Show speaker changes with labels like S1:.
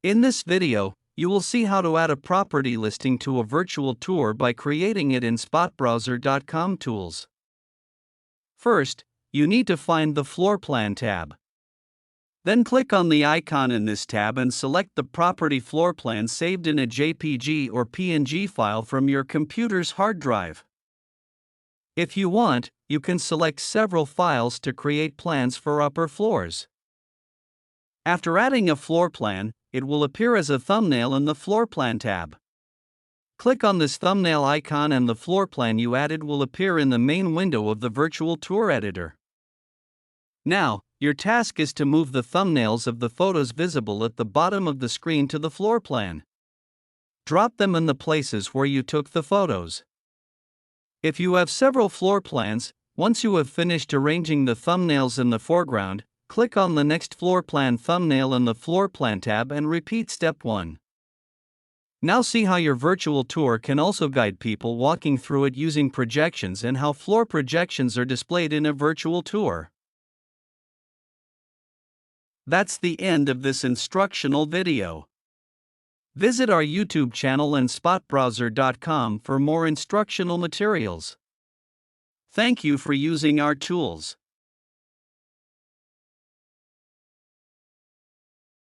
S1: In this video, you will see how to add a property listing to a virtual tour by creating it in spotbrowser.com tools. First, you need to find the Floor Plan tab. Then click on the icon in this tab and select the property floor plan saved in a JPG or PNG file from your computer's hard drive. If you want, you can select several files to create plans for upper floors. After adding a floor plan, it will appear as a thumbnail in the Floor Plan tab. Click on this thumbnail icon and the floor plan you added will appear in the main window of the virtual tour editor. Now, your task is to move the thumbnails of the photos visible at the bottom of the screen to the floor plan. Drop them in the places where you took the photos. If you have several floor plans, once you have finished arranging the thumbnails in the foreground, click on the next floor plan thumbnail in the Floor Plan tab and repeat step 1. Now see how your virtual tour can also guide people walking through it using projections and how floor projections are displayed in a virtual tour. That's the end of this instructional video. Visit our YouTube channel and spotbrowser.com for more instructional materials. Thank you for using our tools.